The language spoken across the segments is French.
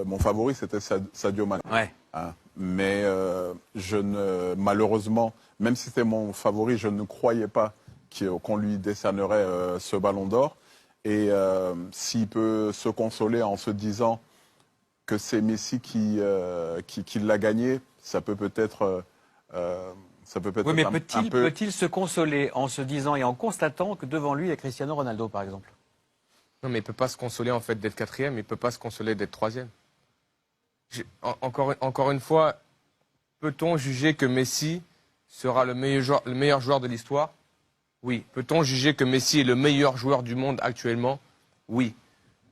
mon favori, c'était Sadio Mané. Ouais. Hein. Mais malheureusement, même si c'était mon favori, je ne croyais pas qu'on lui décernerait ce ballon d'or. Et s'il peut se consoler en se disant que c'est Messi qui l'a gagné, ça peut peut-être... oui, mais peut-il se consoler en se disant et en constatant que devant lui, il y a Cristiano Ronaldo, par exemple? Non, mais il ne peut pas se consoler en fait d'être quatrième, il ne peut pas se consoler d'être troisième. Encore une fois, peut-on juger que Messi sera le meilleur joueur de l'histoire? Oui. Peut-on juger que Messi est le meilleur joueur du monde actuellement? Oui.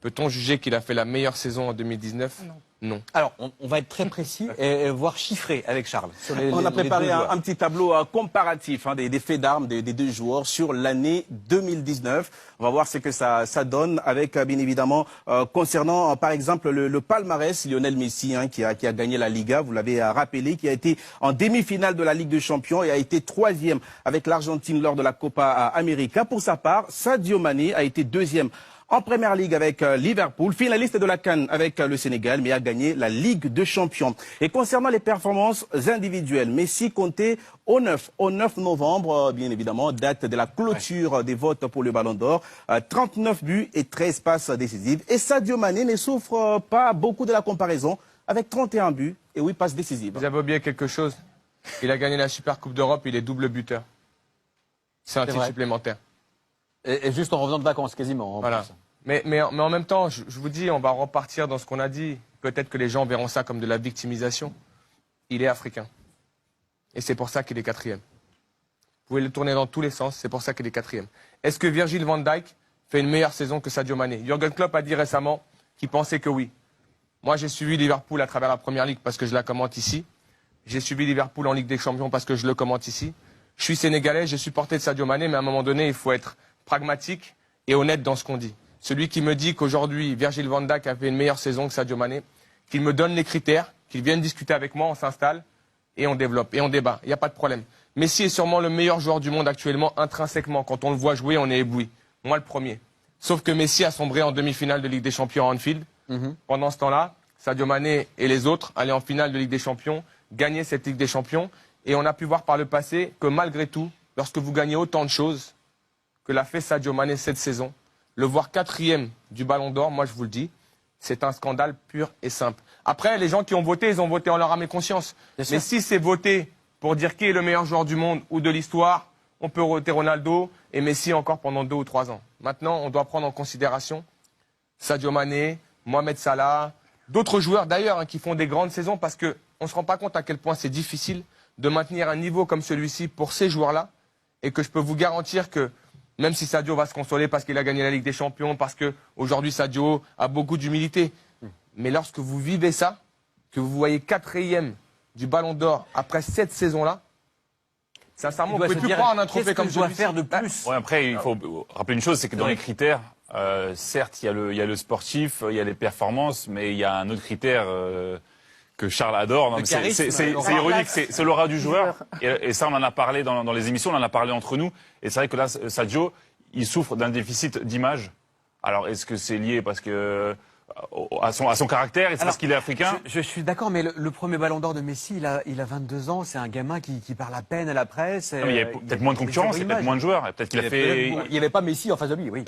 Peut-on juger qu'il a fait la meilleure saison en 2019? Non. Non. Alors, on va être très précis et voire chiffré avec Charles. On a préparé un petit tableau comparatif des faits d'armes des deux joueurs sur l'année 2019. On va voir ce que ça donne avec, bien évidemment, concernant, par exemple, le palmarès, Lionel Messi, qui a gagné la Liga, vous l'avez rappelé, qui a été en demi-finale de la Ligue des Champions et a été troisième avec l'Argentine lors de la Copa América. Pour sa part, Sadio Mané a été deuxième en Première Ligue avec Liverpool, finaliste de la CAN avec le Sénégal, mais a gagné la Ligue des Champions. Et concernant les performances individuelles, Messi comptait au 9 novembre, bien évidemment, date de la clôture des votes pour le Ballon d'Or, 39 buts et 13 passes décisives. Et Sadio Mané ne souffre pas beaucoup de la comparaison avec 31 buts et 8 passes décisives. Vous avez oublié quelque chose. Il a gagné la Super Coupe d'Europe, il est double buteur. C'est un titre supplémentaire. Et juste en revenant de vacances, quasiment. Voilà. Mais en même temps, je vous dis, on va repartir dans ce qu'on a dit. Peut-être que les gens verront ça comme de la victimisation. Il est africain. Et c'est pour ça qu'il est quatrième. Vous pouvez le tourner dans tous les sens, c'est pour ça qu'il est quatrième. Est-ce que Virgil van Dijk fait une meilleure saison que Sadio Mané? Jürgen Klopp a dit récemment qu'il pensait que oui. Moi, j'ai suivi Liverpool à travers la Première Ligue parce que je la commente ici. J'ai suivi Liverpool en Ligue des Champions parce que je le commente ici. Je suis sénégalais, j'ai supporté Sadio Mané, mais à un moment donné, il faut être pragmatique et honnête dans ce qu'on dit. Celui qui me dit qu'aujourd'hui, Virgil van Dijk a fait une meilleure saison que Sadio Mané, qu'il me donne les critères, qu'il vienne discuter avec moi, on s'installe et on développe et on débat. Il n'y a pas de problème. Messi est sûrement le meilleur joueur du monde actuellement, intrinsèquement. Quand on le voit jouer, on est ébloui. Moi, le premier. Sauf que Messi a sombré en demi-finale de Ligue des Champions à Anfield. Pendant ce temps-là, Sadio Mané et les autres allaient en finale de Ligue des Champions, gagner cette Ligue des Champions. Et on a pu voir par le passé que malgré tout, lorsque vous gagnez autant de choses que l'a fait Sadio Mané cette saison, le voir quatrième du Ballon d'Or, moi je vous le dis, c'est un scandale pur et simple. Après, les gens qui ont voté, ils ont voté en leur âme et conscience. Mais si c'est voté pour dire qui est le meilleur joueur du monde ou de l'histoire, on peut voter Ronaldo et Messi encore pendant 2 ou 3 ans. Maintenant, on doit prendre en considération Sadio Mané, Mohamed Salah, d'autres joueurs d'ailleurs qui font des grandes saisons parce qu'on ne se rend pas compte à quel point c'est difficile de maintenir un niveau comme celui-ci pour ces joueurs-là et que je peux vous garantir que même si Sadio va se consoler parce qu'il a gagné la Ligue des Champions, parce qu'aujourd'hui Sadio a beaucoup d'humilité, mais lorsque vous vivez ça, que vous voyez quatrième du Ballon d'Or après cette saison-là, sincèrement, vous ne pouvez plus croire en un trophée comme celui-ci. Faire de plus. Ouais, après, il faut rappeler une chose, c'est que dans les critères, certes, il y a le sportif, il y a les performances, mais il y a un autre critère que Charles adore. C'est ironique, c'est l'aura du joueur. Et ça, on en a parlé dans les émissions, on en a parlé entre nous. Et c'est vrai que là, Sadio, il souffre d'un déficit d'image. Alors, est-ce que c'est lié parce que à son caractère, et c'est parce qu'il est africain? Je suis d'accord, mais le premier Ballon d'Or de Messi, il a 22 ans, c'est un gamin qui parle à peine à la presse. Non, mais il y a peut-être moins de concurrence, il y a peut-être moins de joueurs. Peut-être qu'il a fait... Il n'y avait pas Messi en face de lui, oui.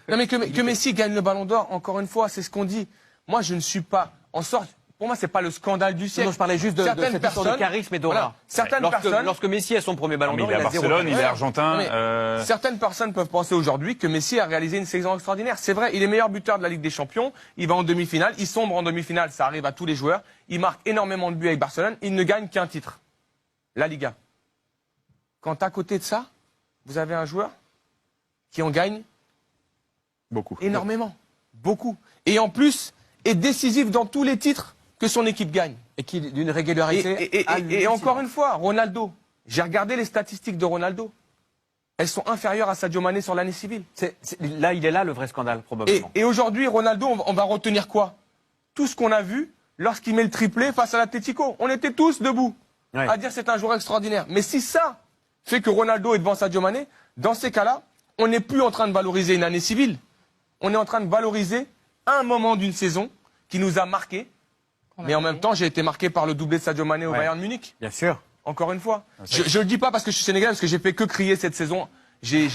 Non, mais que Messi gagne le Ballon d'Or, encore une fois, c'est ce qu'on dit. Moi, je ne suis pas en sorte... Pour moi, c'est pas le scandale du siècle. Non, je parlais juste de cette histoire de charisme et d'aura. Voilà, lorsque Messi a son premier Ballon d'Or, il est à Barcelone, il est argentin. Certaines personnes peuvent penser aujourd'hui que Messi a réalisé une saison extraordinaire. C'est vrai, il est meilleur buteur de la Ligue des Champions. Il va en demi-finale, il sombre en demi-finale, ça arrive à tous les joueurs. Il marque énormément de buts avec Barcelone. Il ne gagne qu'un titre, la Liga. Quand à côté de ça, vous avez un joueur qui en gagne beaucoup, énormément, beaucoup, et en plus est décisif dans tous les titres que son équipe gagne. Et qui d'une régularité. Et encore une fois, Ronaldo. J'ai regardé les statistiques de Ronaldo. Elles sont inférieures à Sadio Mané sur l'année civile. Là, il est là le vrai scandale, probablement. Et aujourd'hui, Ronaldo, on va retenir quoi? Tout ce qu'on a vu lorsqu'il met le triplé face à l'Atlético. On était tous debout à dire c'est un joueur extraordinaire. Mais si ça fait que Ronaldo est devant Sadio Mané, dans ces cas-là, on n'est plus en train de valoriser une année civile. On est en train de valoriser un moment d'une saison qui nous a marqué, Mais en même temps, j'ai été marqué par le doublé de Sadio Mané au Bayern Munich. Bien sûr. Encore une fois. Je le dis pas parce que je suis sénégalais, parce que j'ai fait que crier cette saison. J'ai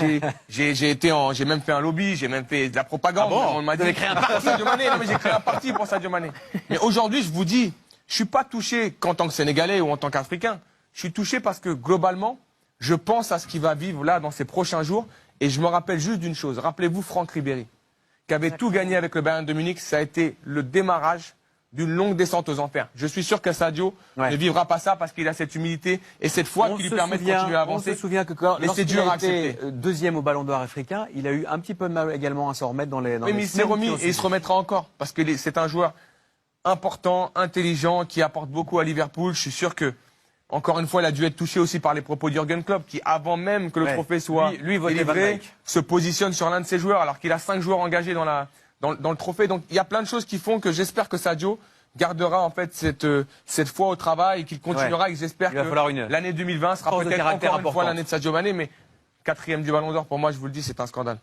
même fait un lobby, j'ai même fait de la propagande. Ah bon, on m'a dit créé un parti Sadio Mané. Non mais j'ai créé un parti pour Sadio Mané. Mais aujourd'hui, je vous dis, je suis pas touché qu'en tant que Sénégalais ou en tant qu'Africain. Je suis touché parce que globalement, je pense à ce qu'il va vivre là dans ces prochains jours. Et je me rappelle juste d'une chose. Rappelez-vous Franck Ribéry, qui avait tout gagné avec le Bayern de Munich. Ça a été le démarrage d'une longue descente aux enfers. Je suis sûr que Sadio ne vivra pas ça parce qu'il a cette humilité et cette foi qui lui permet de continuer à avancer. On se souvient que lorsqu'il a été deuxième au Ballon d'Or africain, il a eu un petit peu de mal également à s'en remettre dans les. Oui, mais il s'est remis et il se remettra encore parce que c'est un joueur important, intelligent, qui apporte beaucoup à Liverpool. Je suis sûr que, encore une fois, il a dû être touché aussi par les propos de Jürgen Klopp, qui, avant même que le trophée soit délivré, se positionne sur l'un de ses joueurs, alors qu'il a 5 joueurs engagés dans le trophée. Donc, il y a plein de choses qui font que j'espère que Sadio gardera en fait cette foi au travail et qu'il continuera. Et j'espère que l'année 2020 sera peut-être encore une fois l'année de Sadio Mané, mais 4e du Ballon d'Or, pour moi, je vous le dis, c'est un scandale.